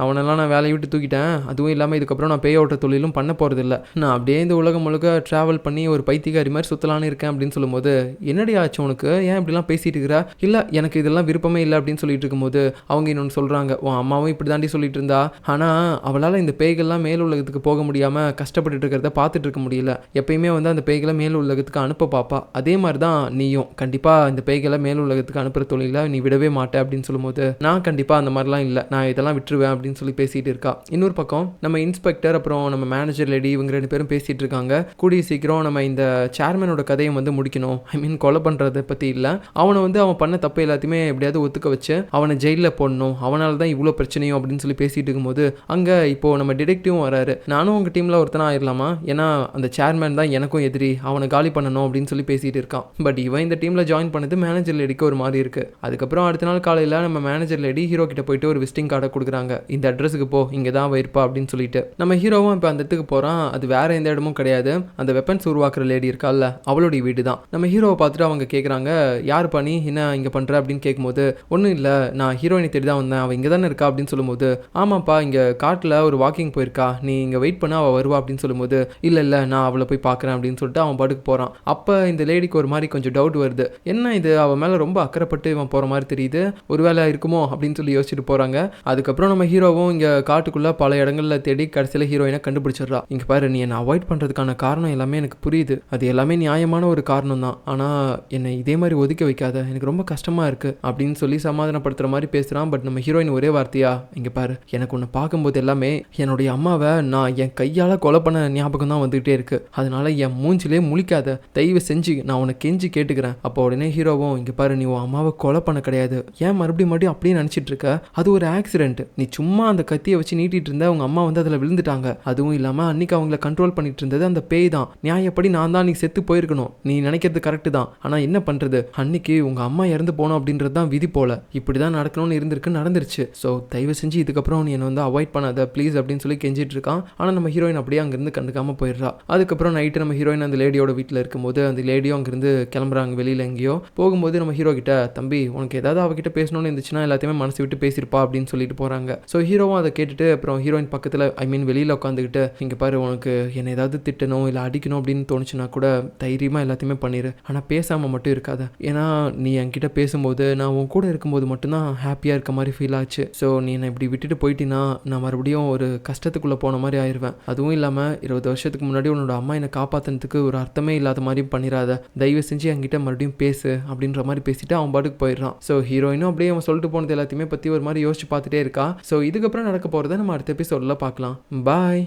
அவனெல்லாம் நான் வேலையை விட்டு தூக்கிட்டேன், அதுவும் இல்லாமல் இதுக்கப்புறம் நான் பேய் ஓட்டுற தொழிலும் பண்ண போகிறதில்ல, நான் அப்படியே இந்த உலகம் முழுக்க ட்ராவல் பண்ணி ஒரு பைத்தியக்காரி மாதிரி சுற்றலான்னு இருக்கேன் அப்படின்னு சொல்லும்போது, என்னடி ஆச்சு உனக்கு, ஏன் இப்படிலாம் பேசிட்டு இருக்கிறா, இல்லை எனக்கு இதெல்லாம் விருப்பமே இல்லை அப்படின்னு சொல்லிட்டு இருக்கும்போது அவங்க இன்னொன்று சொல்கிறாங்க, உன் அம்மாவும் இப்படி தாண்டி சொல்லிட்டு இருந்தா, ஆனால் அவளால் இந்த பேய்கள்லாம் மேல் உலகத்துக்கு போக முடியாமல் கஷ்டப்பட்டு இருக்கிறத பார்த்துட்டு இருக்க முடியல, எப்பயுமே வந்து அந்த பேய்களை மேல் உலகத்துக்கு அனுப்ப பாப்பா, அதே மாதிரி தான் நீயும் கண்டிப்பாக இந்த பேய்களை மேல் உலகத்துக்கு அனுப்புகிற தொழிலை நீ விடவே மாட்டேன் அப்படின்னு சொல்லும்போது, நான் கண்டிப்பாக அந்த மாதிரிலாம் இல்லை, நான் இதெல்லாம் விட்டுருவேன் அப்படின்னு சொல்லி பேசிகிட்டு இருக்கா. இன்னொரு பக்கம் நம்ம இன்ஸ்பெக்டர் அப்புறம் நம்ம மேனேஜர் லேடி இவங்க 2 பேரும் பேசிகிட்டு இருக்காங்க. கூடிய சீக்கிரம் நம்ம இந்த சேர்மனோட கதையை வந்து முடிக்கணும், ஐ மீன் கொலை பண்ணுறதை பற்றி இல்லை, அவனை வந்து அவன் பண்ண தப்பு எல்லாத்தையுமே எப்படியாவது ஒத்துக்க வச்சு அவனை ஜெயிலில் போடணும், அவனால தான் இவ்வளோ பிரச்சனையும் அப்படின்னு சொல்லி பேசிகிட்டு இருக்கும்போது அங்கே இப்போது நம்ம டிடெக்டிவும் வராரு. நானும் உங்கள் டீமில் ஒருத்தனா ஆயிடலாமா, ஏன்னா அந்த சேர்மேன் தான் எனக்கும் எதிரி, அவனை காலி பண்ணணும் அப்படின்னு சொல்லி பேசிகிட்டு இருக்கான். பட் இவன் இந்த டீமில் ஜாயின் பண்ணது மேனேஜர் லேடிக்கு ஒரு மாதிரி இருக்குது. அதுக்கப்புறம் அடுத்த நாள் காலையில் நம்ம மேனேஜர் லேடி ஹீரோ கிட்ட போயிட்டு ஒரு விசிட்டிங் கார்டை கொடுக்குறாங்க. இந்த அட்ரஸுக்கு போ, இங்கே தான் வைப்பா அப்படின்னு சொல்லிட்டு. நம்ம ஹீரோவும் இப்போ அந்த இடத்துக்கு போகிறான். அது வேற எந்த இடமும் கிடையாது, அந்த வெப்பன்ஸ் உருவாக்குற லேடி இருக்கால்ல அவளுடைய வீடு தான். நம்ம ஹீரோவை பார்த்துட்டு அவங்க கேட்குறாங்க, யார் பண்ணி என்ன இங்கே பண்ணுற அப்படின்னு கேட்கும்போது, ஒன்றும் இல்லை, நான் ஹீரோயினை தேடி தான் வந்தேன், அவள் இங்கே தானே இருக்கா அப்படின்னு சொல்லும்போது, ஆமாப்பா இங்கே காட்டில் ஒரு வாக்கிங் போயிருக்கா, நீ இங்கே வெயிட் பண்ண அவள் வருவா அப்படின்னு சொல்லும்போது, இல்லை நான் அவளை போய் பார்க்குறேன் அப்படின்னு சொல்லிட்டு அவன் பாட்டுக்கு போகிறான். அப்போ இந்த லேடிக்கு ஒரு மாதிரி கொஞ்சம் டவுட் வருது. என்ன இது, அவன் மேலே ரொம்ப அக்கறைப்பட்டு இவன் போகிற மாதிரி தெரியுது, ஒரு வேலை இருக்குமோ அப்படின்னு சொல்லி யோசிச்சுட்டு போகிறாங்க. அதுக்கப்புறம் நம்ம ஹீரோவும் இங்கே காட்டுக்குள்ளே பல இடங்களில் தேடி கடைசியில் ஹீரோயினை கண்டுபிடிச்சிடுறா. இங்கே பாரு, நீ என்னை அவாய்ட் பண்ணுறதுக்கான காரணம் எல்லாமே எனக்கு புரியுது, அது எல்லாமே நியாயமான ஒரு காரணம் தான், ஆனால் என்னை இதே மாதிரி ஒதுக்க வைக்காத, எனக்கு ரொம்ப கஷ்டமாக இருக்குது அப்படின்னு சொல்லி சமாதானப்படுத்துகிற மாதிரி பேசுகிறான். பட் நம்ம ஹீரோயின் ஒரே வார்த்தையா, இங்கே பாரு, எனக்கு உன்னை பார்க்கும்போது எல்லாமே என்னுடைய அம்மாவை நான் என் கையால் கொலை பண்ண ஞாபகம் தான் வந்துகிட்டே இருக்குது, அதனால என் மூஞ்சிலே முழிக்காத, தயவு செஞ்சு நான் உன்னை கெஞ்சி கேட்டுக்கிறேன். அப்போ உடனே ஹீரோவும், இங்கே பாரு, நீ உன் அம்மாவை கொலை பண்ண கிடையாது, ஏன் மறுபடியும் அப்படியே நினச்சிட்டு இருக்க, அது ஒரு ஆக்சிடென்ட், நீ சும்மா அந்த கத்தியை வச்சு நீட்டிட்டு இருந்த, உங்க அம்மா வந்து அதில் விழுந்துட்டாங்க, அதுவும் இல்லாமல் அன்னைக்கு அவங்கள கண்ட்ரோல் பண்ணிட்டு இருந்தது அந்த பேய் தான், நியாயப்படி நான் தான் நீ செத்து போயிருக்கணும், நீ நினைக்கிறது கரெக்டு தான், ஆனால் என்ன பண்ணுறது, அன்னைக்கு உங்கள் அம்மா இறந்து போனோம் அப்படின்றது தான் விதி போல, இப்படி தான் நடக்கணும்னு நடந்துருச்சு, ஸோ தயவு செஞ்சு இதுக்கப்புறம் நீ என்னை வந்து அவாய்ட் பண்ணாத ப்ளீஸ் அப்படின்னு சொல்லி கெஞ்சிட்டு இருக்கான். ஆனால் நம்ம ஹீரோயின் அப்படியே அங்கேருந்து கண்டுக்காமல் போயிடுறா. அதுக்கப்புறம் நைட்டு நம்ம ஹீரோயின் அந்த லேடியோட வீட்டில் இருக்கும்போது அந்த லேடியும் அங்கேருந்து கிளம்புறாங்க வெளியில் எங்கேயோ. போகும்போது நம்ம ஹீரோ கிட்ட, தம்பி உனக்கு ஏதாவது அவகிட்ட பேசணும்னு இருந்துச்சுன்னா எல்லாத்தையுமே மனசு விட்டு பேசியிருப்பா அப்படின்னு சொல்லிட்டு போகிறாங்க. ஸோ ஹீரோவும் அதை கேட்டுட்டு அப்புறம் ஹீரோயின் பக்கத்தில் வெளியில் உட்காந்துக்கிட்டு, இங்கே பாரு, உனக்கு என்னை ஏதாவது திட்டணும் இல்லை அடிக்கணும் அப்படின்னு தோணுச்சுன்னா கூட தைரியமாக எல்லாத்தையுமே பண்ணிடு, ஆனால் பேசாமல் மட்டும் இருக்காத, ஏன்னா நீ என்கிட்ட பேசும்போது நான் உன் கூட இருக்கும்போது மட்டும்தான் ஹாப்பியாக இருக்க மாதிரி ஃபீல் ஆச்சு, ஸோ நீ என்னை இப்படி விட்டுட்டு போயிட்டினா நான் மறுபடியும் ஒரு கஷ்டத்துக்குள்ளே போன மாதிரி ஆயிடுவேன், அதுவும் இல்லாமல் 20 வருஷத்துக்கு முன்னாடி உன்னோட அம்மா என்னை காப்பாற்றினதுக்கு ஒரு அர்த்தமே இல்லாத மாதிரி பண்ணிடாத, தயவு செஞ்சு என்கிட்ட மறுபடியும் பேசு அப்படின்ற மாதிரி பேசிட்டு அவன் பாட்டுக்கு போயிடுறான். ஸோ ஹீரோயினும் அப்படியே அவன் சொல்லிட்டு போனது எல்லாத்தையுமே பற்றி ஒரு மாதிரி யோசிச்சு பார்த்துட்டே இருக்கா. ஸோ இதுக்கப்புறம் நடக்க போகிறத நம்ம அடுத்த எபிசோடில் பார்க்கலாம். பாய்.